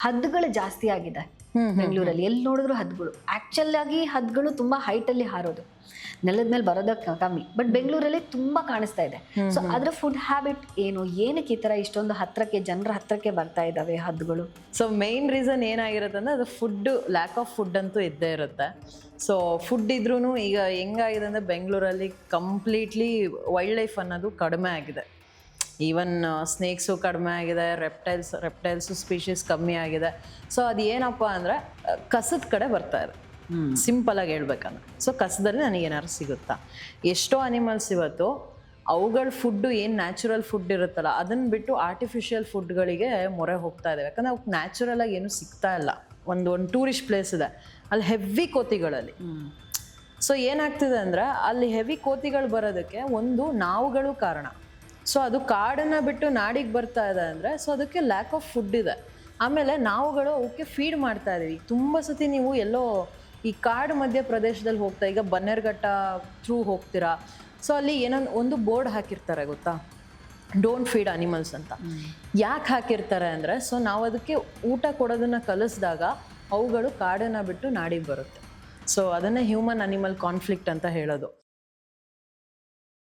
ಹದ್ದುಗಳು ಜಾಸ್ತಿ ಆಗಿದೆ ಬೆಂಗಳೂರಲ್ಲಿ. ಎಲ್ಲಿ ನೋಡಿದ್ರು ಹದ್ದುಗಳು. ಆಕ್ಚುಲ್ ಆಗಿ ಹದ್ದುಗಳು ತುಂಬಾ ಹೈಟ್ ಅಲ್ಲಿ ಹಾರೋದು, ನೆಲದ ಮೇಲೆ ಬರೋದಕ್ಕೆ ಕಮ್ಮಿ. ಬಟ್ ಬೆಂಗಳೂರಲ್ಲಿ ತುಂಬಾ ಕಾಣಿಸ್ತಾ ಇದೆ. ಸೊ ಅದ್ರ ಫುಡ್ ಹ್ಯಾಬಿಟ್ ಏನು, ಏನಕ್ಕೆ ಈ ತರ ಇಷ್ಟೊಂದು ಹತ್ರಕ್ಕೆ ಜನರ ಹತ್ರಕ್ಕೆ ಬರ್ತಾ ಇದಾವೆ ಹದ್ದುಗಳು? ಸೊ ಮೇನ್ ರೀಸನ್ ಏನಾಗಿರುತ್ತೆ ಅಂದ್ರೆ ಅದು ಫುಡ್, ಲ್ಯಾಕ್ ಆಫ್ ಫುಡ್ ಅಂತೂ ಇದ್ದೇ ಇರುತ್ತೆ. ಸೊ ಫುಡ್ ಇದ್ರೂ ಈಗ ಹೆಂಗಾಗಿದೆ ಅಂದರೆ ಬೆಂಗಳೂರಲ್ಲಿ ಕಂಪ್ಲೀಟ್ಲಿ ವೈಲ್ಡ್ ಲೈಫ್ ಅನ್ನೋದು ಕಡಿಮೆ ಆಗಿದೆ. ಈವನ್ ಸ್ನೇಕ್ಸು ಕಡಿಮೆ ಆಗಿದೆ, ರೆಪ್ಟೈಲ್ಸು ಸ್ಪೀಷೀಸ್ ಕಮ್ಮಿ ಆಗಿದೆ. ಸೊ ಅದು ಏನಪ್ಪ ಅಂದರೆ ಕಸದ ಕಡೆ ಬರ್ತಾ ಇದೆ, ಸಿಂಪಲಾಗಿ ಹೇಳ್ಬೇಕಂದ್ರೆ. ಸೊ ಕಸದಲ್ಲಿ ನನಗೆ ಏನಾದ್ರು ಸಿಗುತ್ತಾ? ಎಷ್ಟೋ ಅನಿಮಲ್ಸ್ ಇವತ್ತು ಅವುಗಳ ಫುಡ್ಡು ಏನು ನ್ಯಾಚುರಲ್ ಫುಡ್ ಇರುತ್ತಲ್ಲ ಅದನ್ನು ಬಿಟ್ಟು ಆರ್ಟಿಫಿಷಿಯಲ್ ಫುಡ್ಗಳಿಗೆ ಮೊರೆ ಹೋಗ್ತಾ ಇದ್ದಾವೆ. ಯಾಕಂದರೆ ಅವ್ಕೆ ನ್ಯಾಚುರಲಾಗಿ ಏನೂ ಸಿಗ್ತಾ ಇಲ್ಲ. ಒಂದು ಟೂರಿಸ್ಟ್ ಪ್ಲೇಸ್ ಇದೆ, ಅಲ್ಲಿ ಹೆವಿ ಕೋತಿಗಳಲ್ಲಿ. ಸೊ ಏನಾಗ್ತಿದೆ ಅಂದರೆ ಅಲ್ಲಿ ಹೆವಿ ಕೋತಿಗಳು ಬರೋದಕ್ಕೆ ಒಂದು ನಾವುಗಳು ಕಾರಣ. ಸೊ ಅದು ಕಾಡನ್ನು ಬಿಟ್ಟು ನಾಡಿಗೆ ಬರ್ತಾ ಇದೆ ಅಂದರೆ ಸೊ ಅದಕ್ಕೆ ಲ್ಯಾಕ್ ಆಫ್ ಫುಡ್ ಇದೆ. ಆಮೇಲೆ ನಾವುಗಳು ಅವಕ್ಕೆ ಫೀಡ್ ಮಾಡ್ತಾ ಇದೀವಿ. ತುಂಬ ಸತಿ ನೀವು ಎಲ್ಲೋ ಈ ಕಾಡು ಮಧ್ಯ ಪ್ರದೇಶದಲ್ಲಿ ಹೋಗ್ತಾ, ಈಗ ಬನ್ನೇರ್ಘಟ್ಟ ಥ್ರೂ ಹೋಗ್ತೀರಾ, ಸೊ ಅಲ್ಲಿ ಏನೊಂದು ಒಂದು ಬೋರ್ಡ್ ಹಾಕಿರ್ತಾರೆ ಗೊತ್ತಾ, ಡೋಂಟ್ ಫೀಡ್ ಅನಿಮಲ್ಸ್ ಅಂತ. ಯಾಕೆ ಹಾಕಿರ್ತಾರೆ ಅಂದರೆ ಸೊ ನಾವು ಅದಕ್ಕೆ ಊಟ ಕೊಡೋದನ್ನು ಕಲಿಸಿದಾಗ ಅವುಗಳು ಕಾಡನ್ನು ಬಿಟ್ಟು ನಾಡಿಗೆ ಬರುತ್ತೆ. ಸೊ ಅದನ್ನೇ ಹ್ಯೂಮನ್ ಅನಿಮಲ್ ಕಾನ್ಫ್ಲಿಕ್ಟ್ ಅಂತ ಹೇಳೋದು.